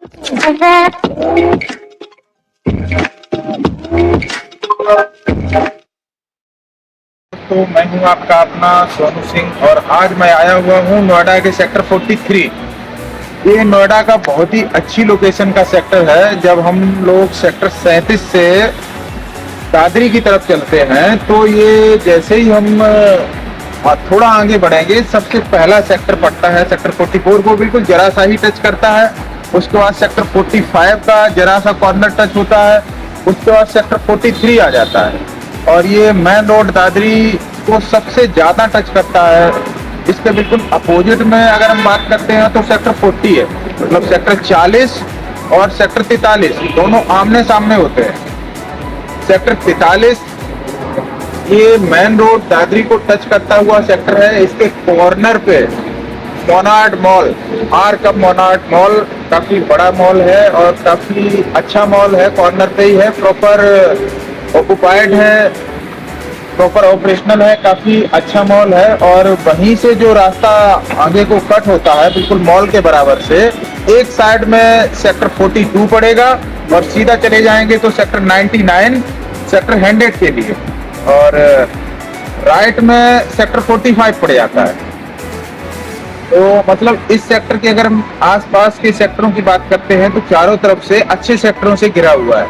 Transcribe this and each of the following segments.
तो मैं हूं आपका अपना सोनू सिंह और आज मैं आया हुआ हूं नोएडा के सेक्टर 43। ये नोएडा का बहुत ही अच्छी लोकेशन का सेक्टर है। जब हम लोग सेक्टर 37 से दादरी की तरफ चलते हैं तो ये जैसे ही हम थोड़ा आगे बढ़ेंगे, सबसे पहला सेक्टर पड़ता है सेक्टर 44 को बिल्कुल जरा सा ही टच करता है। उसके बाद सेक्टर 45 का जरा सा कॉर्नर टच होता है। उसके बाद सेक्टर 43 आ जाता है और ये मेन रोड दादरी को सबसे ज्यादा टच करता है। इसके बिल्कुल अपोजिट में अगर हम बात करते हैं तो सेक्टर 40 है, मतलब सेक्टर 40 और सेक्टर 43 दोनों आमने सामने होते हैं। सेक्टर 43 ये मेन रोड दादरी को टच करता हुआ सेक्टर है। इसके कॉर्नर पे मोनार्ड मॉल, आर कप मोनार्ड मॉल काफी बड़ा मॉल है और काफी अच्छा मॉल है। कॉर्नर पे ही है, प्रॉपर ऑक्युपाइड है, प्रॉपर ऑपरेशनल है, काफी अच्छा मॉल है। और वहीं से जो रास्ता आगे को कट होता है बिल्कुल मॉल के बराबर से, एक साइड में सेक्टर 42 पड़ेगा और सीधा चले जाएंगे तो सेक्टर 99 सेक्टर 100 के लिए, और राइट में सेक्टर 45 पड़ जाता है। तो मतलब इस सेक्टर के अगर हम आसपास के सेक्टरों की बात करते हैं तो चारों तरफ से अच्छे सेक्टरों से घिरा हुआ है।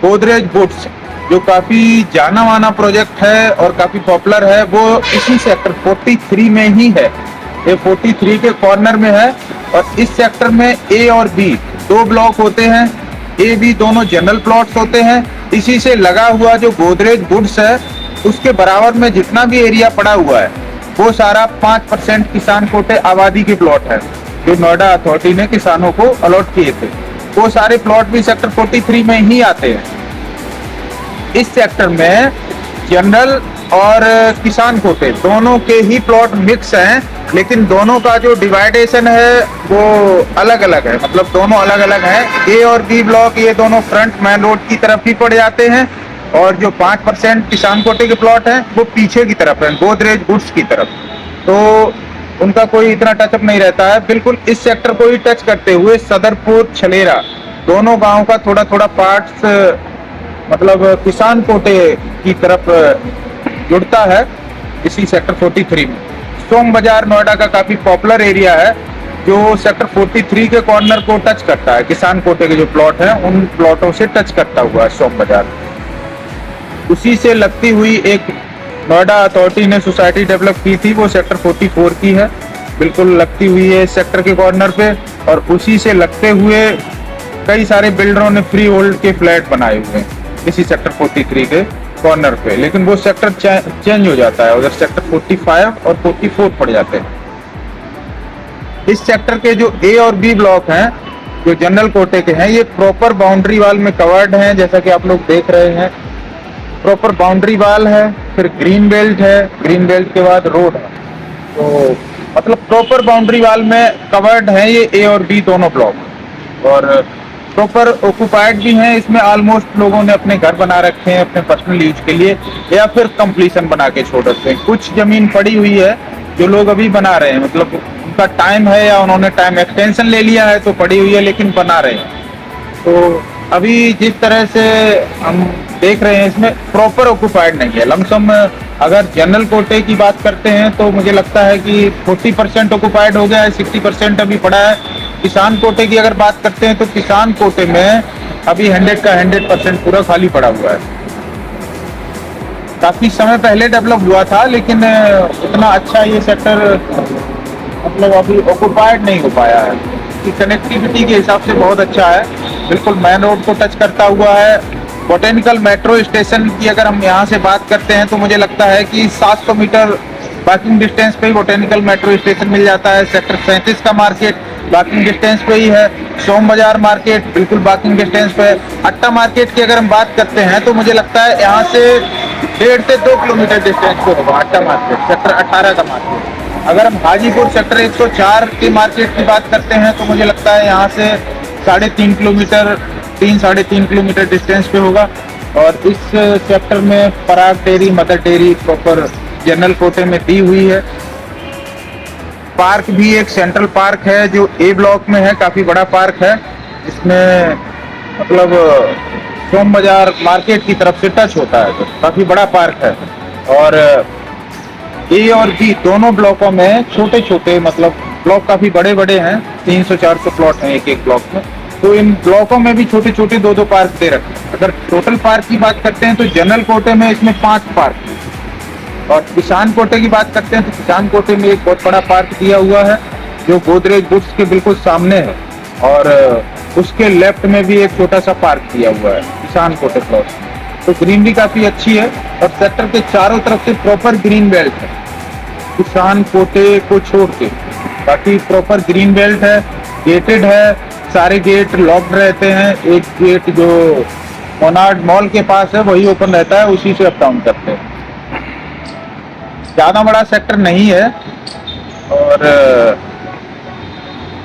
गोदरेज वुड्स जो काफी जाना माना प्रोजेक्ट है और काफी पॉपुलर है, वो इसी सेक्टर 43 में ही है। ये 43 के कॉर्नर में है और इस सेक्टर में ए और बी दो ब्लॉक होते हैं। ए बी दोनों जनरल प्लॉट्स होते हैं। इसी से लगा हुआ जो गोदरेज वुड्स है उसके बराबर में जितना भी एरिया पड़ा हुआ है वो सारा 5% किसान कोटे आबादी के प्लॉट है जो नोएडा अथॉरिटी ने किसानों को अलॉट किए थे। वो सारे प्लॉट भी सेक्टर 43 में ही आते हैं। इस सेक्टर में जनरल और किसान कोटे दोनों के ही प्लॉट मिक्स हैं, लेकिन दोनों का जो डिवाइडेशन है वो अलग अलग है, मतलब दोनों अलग अलग हैं। ए और बी ब्लॉक ये दोनों फ्रंट मेन रोड की तरफ ही पड़ जाते हैं और जो 5% किसान कोटे के प्लॉट हैं वो पीछे की तरफ है, गोदरेज वुड्स की तरफ। तो उनका कोई इतना टचअप नहीं रहता है। बिल्कुल इस सेक्टर को ही टच करते हुए सदरपुर छलेरा दोनों गांव का थोड़ा थोड़ा पार्ट्स मतलब किसान कोटे की तरफ जुड़ता है इसी सेक्टर 43 में। सोम बाजार नोएडा का काफी पॉपुलर एरिया है जो सेक्टर 43 के कॉर्नर को टच करता है। किसान कोटे के जो प्लॉट हैं उन प्लॉटों से टच करता हुआ है सोम बाजार। उसी से लगती हुई एक नोएडा अथॉरिटी ने सोसाइटी डेवलप की थी, वो सेक्टर 44 की है, बिल्कुल लगती हुई है इस सेक्टर के कॉर्नर पे। और उसी से लगते हुए कई सारे बिल्डरों ने फ्री होल्ड के फ्लैट बनाए हुए हैं इसी सेक्टर 43 के कॉर्नर पे, लेकिन वो सेक्टर चेंज हो जाता है, उधर सेक्टर 45 और 44 पड़ जाते हैं। इस सेक्टर के जो ए और बी ब्लॉक हैं जो जनरल कोटे के हैं, ये प्रॉपर बाउंड्री वाल में कवर्ड हैं, जैसा कि आप लोग देख रहे हैं। प्रॉपर बाउंड्री वाल है, फिर ग्रीन बेल्ट है, ग्रीन बेल्ट के बाद रोड है। तो मतलब प्रॉपर बाउंड्री वाल में कवर्ड है ये ए और बी दोनों ब्लॉक, और प्रॉपर ऑक्युपाइड भी हैं। इसमें ऑलमोस्ट लोगों ने अपने घर बना रखे हैं अपने पर्सनल यूज के लिए, या फिर कंप्लीशन बना के छोड़ रखते हैं। कुछ जमीन पड़ी हुई है जो लोग अभी बना रहे हैं, मतलब उनका टाइम है या उन्होंने टाइम एक्सटेंशन ले लिया है तो पड़ी हुई है, लेकिन बना रहे हैं। तो अभी जिस तरह से हम देख रहे हैं इसमें प्रॉपर ऑक्युपाइड नहीं है। लमसम अगर जनरल कोटे की बात करते हैं तो मुझे लगता है कि 40% ऑक्युपाइड हो गया है, 60% अभी पड़ा है। किसान कोटे की अगर बात करते हैं तो किसान कोटे में अभी 100 का 100% पूरा खाली पड़ा हुआ है। काफी समय पहले डेवलप हुआ था, लेकिन उतना अच्छा ये सेक्टर मतलब अभी ऑक्युपाइड नहीं हो पाया है। कि कनेक्टिविटी के हिसाब से बहुत अच्छा है, बिल्कुल मेन रोड को टच करता हुआ है। बोटेनिकल मेट्रो स्टेशन की अगर हम यहाँ से बात करते हैं तो मुझे लगता है कि 700 मीटर वॉकिंग डिस्टेंस पे ही बोटेनिकल मेट्रो स्टेशन मिल जाता है। सेक्टर 37 का मार्केट वॉकिंग डिस्टेंस पे ही है। सोम बाजार मार्केट बिल्कुल वॉकिंग डिस्टेंस पे है। अट्टा मार्केट की अगर हम बात करते हैं तो मुझे लगता है यहाँ से 1.5 से 2 किलोमीटर डिस्टेंस पे होगा अट्टा मार्केट, सेक्टर 18 का मार्केट। अगर हम हाजीपुर सेक्टर 104 के मार्केट की बात करते हैं तो मुझे लगता है यहाँ से 3.5 किलोमीटर 3-3.5 किलोमीटर डिस्टेंस पे होगा। और इस सेक्टर में Parag dairy, Mother Dairy proper general कोटे में दी हुई है। पार्क भी एक सेंट्रल पार्क है जो ए ब्लॉक में है, काफी बड़ा पार्क है। इसमें मतलब सोम बाजार मार्केट की तरफ से टच होता है, तो काफी बड़ा पार्क है। और ए और बी दोनों ब्लॉकों में छोटे छोटे, मतलब ब्लॉक काफी बड़े बड़े हैं, 300-400 प्लॉट हैं एक एक ब्लॉक में। तो इन ब्लॉकों में भी छोटे छोटे 2-2 पार्क दे रखे हैं। अगर टोटल पार्क की बात करते हैं तो जनरल कोटे में इसमें 5 पार्क हैं। और किसान कोटे की बात करते हैं तो किसान कोटे में एक बहुत बड़ा पार्क दिया हुआ है जो गोदरेज बुक्स के बिल्कुल सामने है। और उसके लेफ्ट में भी एक छोटा सा पार्क दिया हुआ है किसान कोटे प्लॉट। तो ग्रीनरी काफी अच्छी है और सेक्टर के चारों तरफ से प्रॉपर ग्रीन बेल्ट है, किसान कोटे को छोड़ के बाकी प्रॉपर ग्रीन बेल्ट है, गेटेड है, सारे गेट लॉक्ड रहते हैं। एक गेट जो मोनार्ड मॉल के पास है वही ओपन रहता है, उसी से अप डाउन करते हैं। ज्यादा बड़ा सेक्टर नहीं है और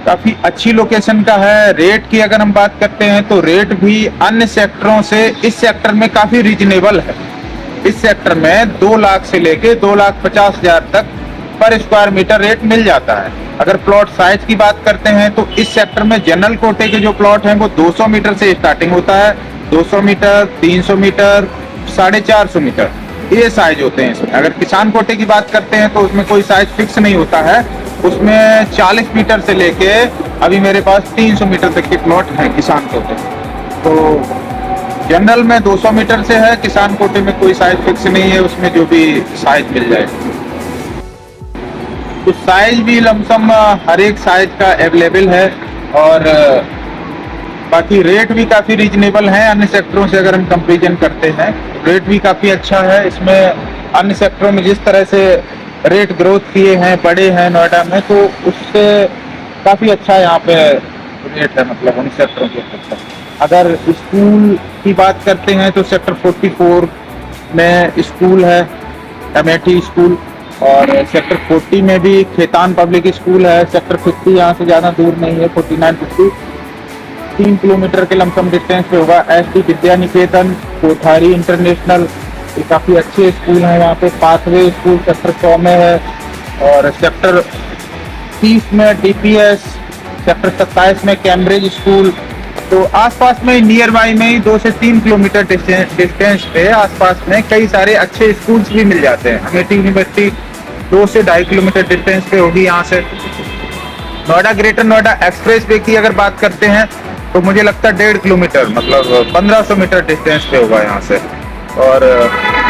काफी अच्छी लोकेशन का है। रेट की अगर हम बात करते हैं तो रेट भी अन्य सेक्टरों से इस सेक्टर में काफी रीजनेबल है। इस सेक्टर में 2 लाख से लेके 2,50,000 तक पर स्क्वायर मीटर रेट मिल जाता है। अगर प्लॉट साइज की बात करते हैं तो इस सेक्टर में जनरल कोटे के जो प्लॉट हैं वो 200 मीटर से स्टार्टिंग होता है। 200 मीटर, 300 मीटर, 450 मीटर, ये साइज होते हैं इसमें। अगर किसान कोटे की बात करते हैं तो उसमें कोई साइज फिक्स नहीं होता है, उसमें 40 मीटर से लेके अभी मेरे पास 300 मीटर तक के प्लॉट हैं किसान कोटे। तो जनरल में 200 मीटर से है, किसान कोटे में कोई साइज फिक्स नहीं है, उसमें जो भी साइज मिल जाए। तो साइज भी लमसम हर एक साइज का अवेलेबल है और बाकी रेट भी काफी रीजनेबल है। अन्य सेक्टरों से अगर हम कंपैरिजन करते हैं रेट भी काफी अच्छा है। इसमें अन्य सेक्टरों में जिस तरह से रेट ग्रोथ किए हैं, बड़े हैं नोएडा में, तो उससे काफी अच्छा यहाँ पे रेट है, मतलब उन सेक्टरों के अपेक्षा। अगर स्कूल की बात करते हैं तो सेक्टर 44 में स्कूल है, अमेठी स्कूल, और सेक्टर 40 में भी खेतान पब्लिक स्कूल है। सेक्टर 50 यहाँ से ज़्यादा दूर नहीं है, 49-50 3 किलोमीटर के लमसम डिस्टेंस पे होगा। एसटी विद्या निकेतन, कोठारी इंटरनेशनल, ये काफ़ी अच्छे स्कूल हैं वहाँ पे। पाथवे स्कूल सेक्टर 100 में है और सेक्टर 30 में डीपीएस, सेक्टर 27 में कैम्ब्रिज स्कूल। तो आसपास में नियर बाई में ही 2 से 3 किलोमीटर डिस्टेंस पे आसपास में कई सारे अच्छे स्कूल्स भी मिल जाते हैं। अमेठी यूनिवर्सिटी 2 से 2.5 किलोमीटर डिस्टेंस पे होगी यहाँ से। Noida greater Noida express way की अगर बात करते हैं तो मुझे लगता है 1.5 किलोमीटर, मतलब 1500 मीटर डिस्टेंस पे होगा यहाँ से। और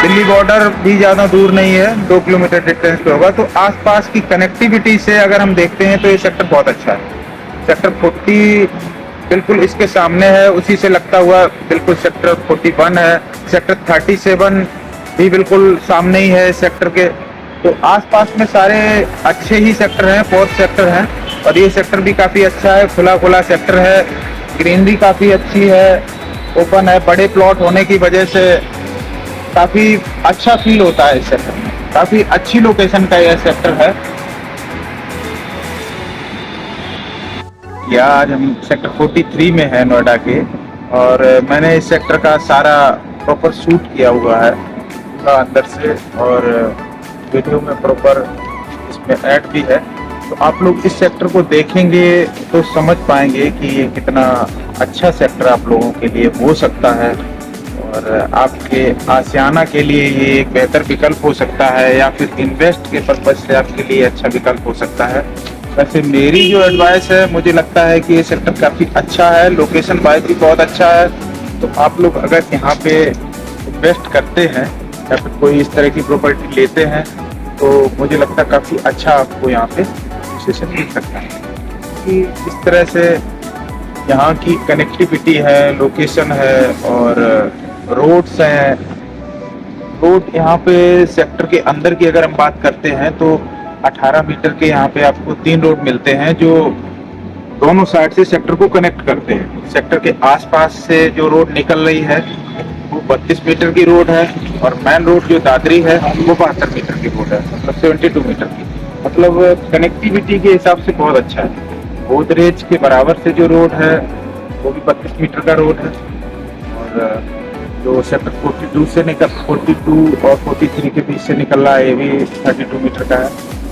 दिल्ली बॉर्डर भी ज़्यादा दूर नहीं है, 2 किलोमीटर डिस्टेंस पे होगा। तो आसपास की कनेक्टिविटी से अगर हम देखते हैं तो ये सेक्टर बहुत अच्छा है। सेक्टर 40 बिल्कुल इसके सामने है, उसी से लगता हुआ बिल्कुल सेक्टर 41 है। सेक्टर 37 भी बिल्कुल सामने ही है सेक्टर के। तो आसपास में सारे अच्छे ही सेक्टर हैं, 4 सेक्टर हैं और ये सेक्टर भी काफ़ी अच्छा है, खुला खुला सेक्टर है। ग्रीनरी काफ़ी अच्छी है, ओपन है, बड़े प्लॉट होने की वजह से काफ़ी अच्छा फील होता है इस सेक्टर में। काफ़ी अच्छी लोकेशन का यह सेक्टर है। या आज हम सेक्टर 43 में है नोएडा के, और मैंने इस सेक्टर का सारा प्रॉपर शूट किया हुआ है पूरा अंदर से, और वीडियो में प्रॉपर इसमें ऐड भी है। तो आप लोग इस सेक्टर को देखेंगे तो समझ पाएंगे कि ये कितना अच्छा सेक्टर आप लोगों के लिए हो सकता है और आपके आशियाना के लिए ये एक बेहतर विकल्प हो सकता है, या फिर इन्वेस्ट के पर्पज से आपके लिए अच्छा विकल्प हो सकता है। वैसे मेरी जो एडवाइस है, मुझे लगता है कि ये सेक्टर काफ़ी अच्छा है, लोकेशन वाइज भी बहुत अच्छा है। तो आप लोग अगर यहाँ पे इन्वेस्ट करते हैं या फिर कोई इस तरह की प्रॉपर्टी लेते हैं तो मुझे लगता है काफ़ी अच्छा आपको यहाँ पे पोजीशन मिल सकता है, कि इस तरह से यहाँ की कनेक्टिविटी है, लोकेशन है और रोड्स हैं। रोड यहाँ पे सेक्टर के अंदर की अगर हम बात करते हैं तो 18 मीटर के यहाँ पे आपको 3 रोड मिलते हैं जो दोनों साइड से सेक्टर को कनेक्ट करते हैं। सेक्टर के आसपास से जो रोड निकल रही है वो 32 मीटर की रोड है और मेन रोड जो दादरी है वो 72 मीटर की रोड है, मतलब 72 मीटर की। मतलब कनेक्टिविटी के हिसाब से बहुत अच्छा है। गोदरेज के बराबर से जो रोड है वो भी 32 मीटर का रोड है, और जो सेक्टर 42 से 42 और 43 के बीच से निकल रहा है ये भी 32 मीटर का है।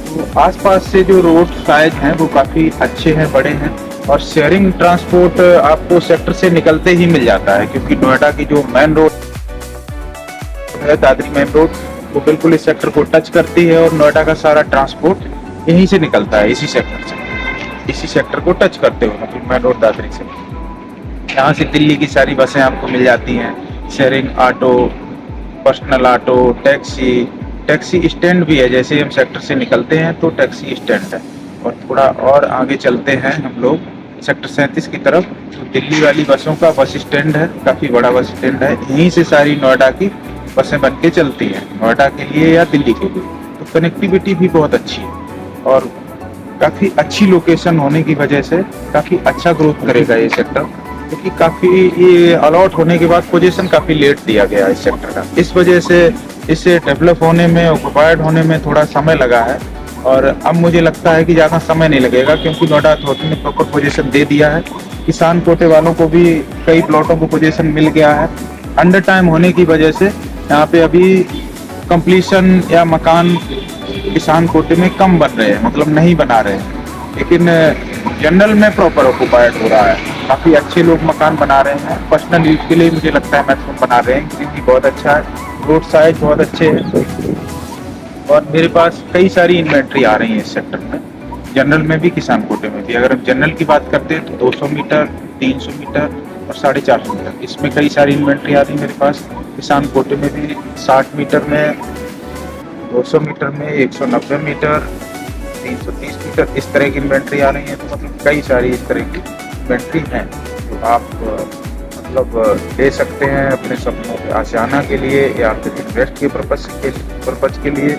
तो आसपास से जो रोड साइज हैं वो काफ़ी अच्छे हैं, बड़े हैं और शेयरिंग ट्रांसपोर्ट आपको सेक्टर से निकलते ही मिल जाता है, क्योंकि नोएडा की जो मेन रोड है, दादरी मेन रोड, वो बिल्कुल इस सेक्टर को टच करती है और नोएडा का सारा ट्रांसपोर्ट यहीं से निकलता है, इसी सेक्टर से, इसी सेक्टर को टच करते हुए, मतलब मेन रोड दादरी से। यहाँ से दिल्ली की सारी बसें आपको मिल जाती हैं, sharing auto, personal auto, taxi stand भी है। जैसे हम सेक्टर से निकलते हैं तो टैक्सी स्टैंड है, और थोड़ा और आगे चलते हैं हम लोग सेक्टर 37 की तरफ, तो दिल्ली वाली बसों का बस स्टैंड है, काफ़ी बड़ा बस स्टैंड है। यहीं से सारी नोएडा की बसें बन के चलती हैं, नोएडा के लिए या दिल्ली के लिए। तो कनेक्टिविटी भी बहुत अच्छी है, और काफ़ी अच्छी लोकेशन होने की वजह से काफ़ी अच्छा ग्रोथ करेगा ये सेक्टर, क्योंकि काफ़ी ये अलॉट होने के बाद पोजीशन काफ़ी लेट दिया गया है इस सेक्टर का। इस वजह से इसे डेवलप होने में, ऑक्युपाइड होने में थोड़ा समय लगा है, और अब मुझे लगता है कि ज़्यादा समय नहीं लगेगा, क्योंकि नोएडा अथॉरिटी ने प्रॉपर पोजीशन दे दिया है। किसान कोटे वालों को भी कई प्लॉटों को पोजीशन मिल गया है। अंडर टाइम होने की वजह से यहाँ पे अभी कंप्लीशन या मकान किसान कोटे में कम बन रहे हैं, मतलब नहीं बना रहे हैं, लेकिन जनरल में प्रॉपर ऑक्युपाइड हो रहा है। काफ़ी अच्छे लोग मकान बना रहे हैं, पर्सनल यूज के लिए मुझे लगता है मैक्सिमम बना रहे हैं, क्योंकि बहुत अच्छा है, रोड साइड बहुत अच्छे हैं, और मेरे पास कई सारी इन्वेंट्री आ रही है इस सेक्टर में, जनरल में भी किसान कोटे में भी। अगर हम जनरल की बात करते हैं तो 200 मीटर, 300 मीटर और 450 मीटर, इसमें कई सारी इन्वेंट्री आ रही है मेरे पास। किसान कोटे में भी 60 मीटर में, 200 मीटर में, 190 मीटर, 330 मीटर, इस तरह की इन्वेंट्री आ रही है। तो मतलब कई सारी इस तरह की इन्वेंट्री हैं, तो आप मतलब ले सकते हैं अपने सपनों के आशियाना के लिए, या फिर इन्वेस्ट के पर्पज के लिए।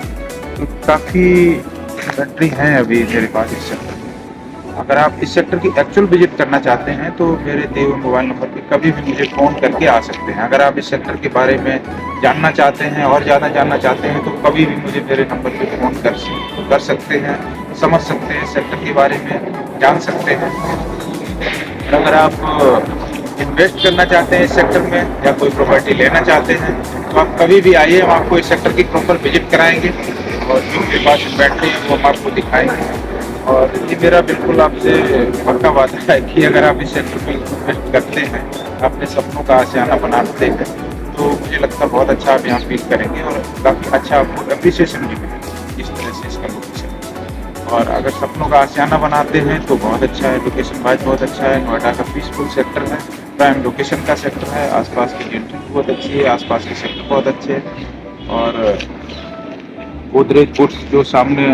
तो काफ़ी इन्वेंट्री हैं अभी मेरे पास इस सेक्टर में। अगर आप इस सेक्टर की एक्चुअल विजिट करना चाहते हैं तो मेरे दिए हुए मोबाइल नंबर पे कभी भी मुझे फ़ोन करके आ सकते हैं। अगर आप इस सेक्टर के बारे में जानना चाहते हैं और ज़्यादा जानना चाहते हैं तो कभी भी मुझे मेरे नंबर पे फ़ोन कर सकते हैं, समझ सकते हैं, सेक्टर के बारे में जान सकते हैं। और अगर आप इन्वेस्ट करना चाहते हैं इस सेक्टर में, या कोई प्रॉपर्टी लेना चाहते हैं, तो आप कभी भी आइए, हम आपको इस सेक्टर की प्रॉपर विजिट कराएंगे, और जो मेरे पास इन्वेंट्री है वो हम आपको दिखाएंगे। और ये मेरा बिल्कुल आपसे पक्का वादा है कि अगर आप इस सेक्टर में इन्वेस्ट करते हैं, अपने सपनों का आशियाना बनाते हैं, तो मुझे लगता है बहुत अच्छा आप यहाँ फील करेंगे, और काफ़ी अच्छा आपको एप्रिसिएशन भी मिलेगा इस तरह से इसका लोकेशन। और अगर सपनों का आशियाना बनाते हैं तो बहुत अच्छा है, लोकेशन वाइज बहुत अच्छा है। नोएडा का पीसफुल सेक्टर है, प्राइम लोकेशन का सेक्टर है, आसपास की एंट्री बहुत अच्छी है, आसपास के सेक्टर बहुत अच्छे हैं, और गोदरेज फूड्स जो सामने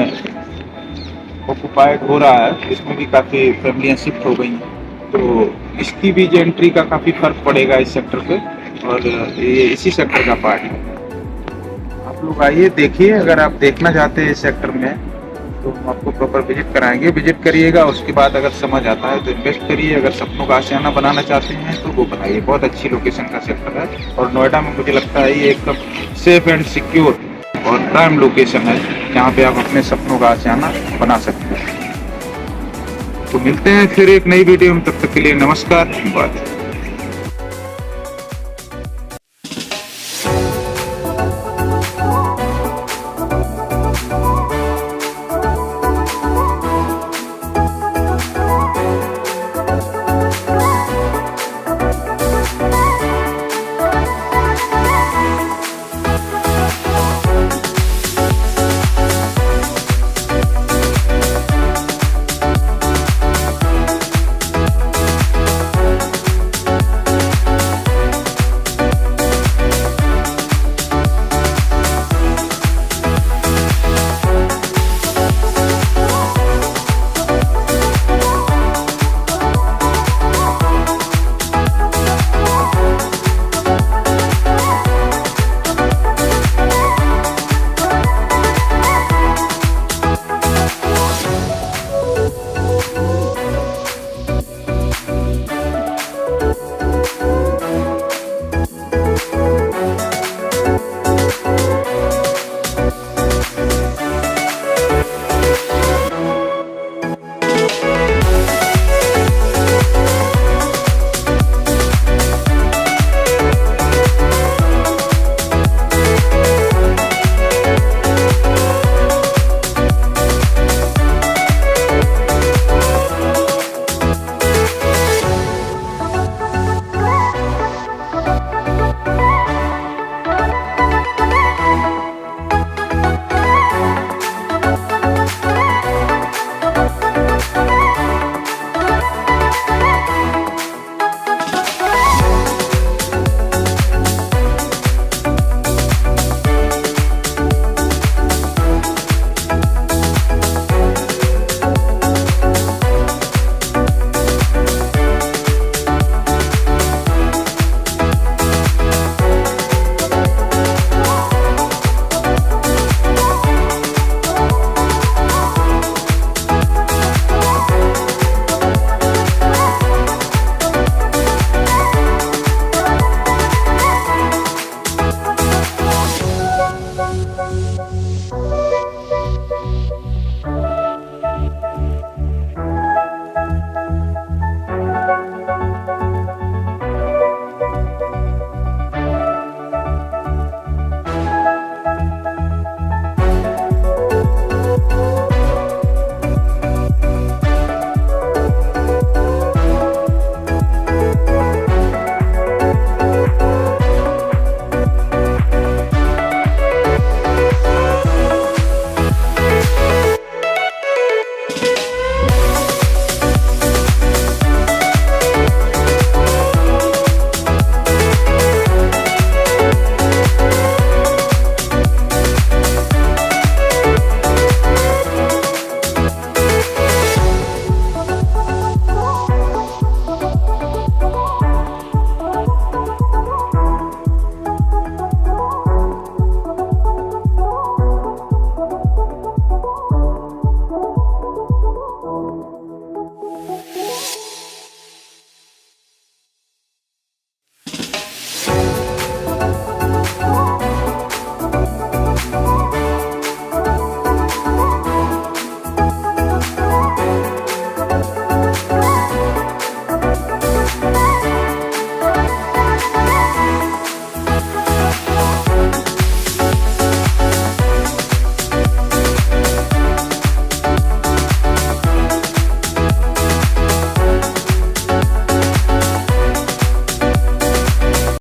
ऑक्युपाइड हो रहा है, इसमें भी काफ़ी फैमिलियाँ शिफ्ट हो गई हैं, तो इसकी भी एंट्री का काफ़ी फर्क पड़ेगा इस सेक्टर पे, और ये इसी सेक्टर का पार्ट है। आप लोग आइए, देखिए, अगर आप देखना चाहते हैं इस सेक्टर में तो हम आपको प्रॉपर विजिट कराएंगे, विजिट करिएगा, उसके बाद अगर समझ आता है तो इन्वेस्ट करिए, अगर सपनों का आशियाना बनाना चाहते हैं तो वो बनाइए। बहुत अच्छी लोकेशन का सेक्टर है, और नोएडा में मुझे लगता है ये एकदम सेफ एंड सिक्योर और प्राइम लोकेशन है, जहाँ पे आप अपने सपनों का आशियाना बना सकते हैं। तो मिलते हैं फिर एक नई वीडियो में, तब तक के लिए नमस्कार, धन्यवाद।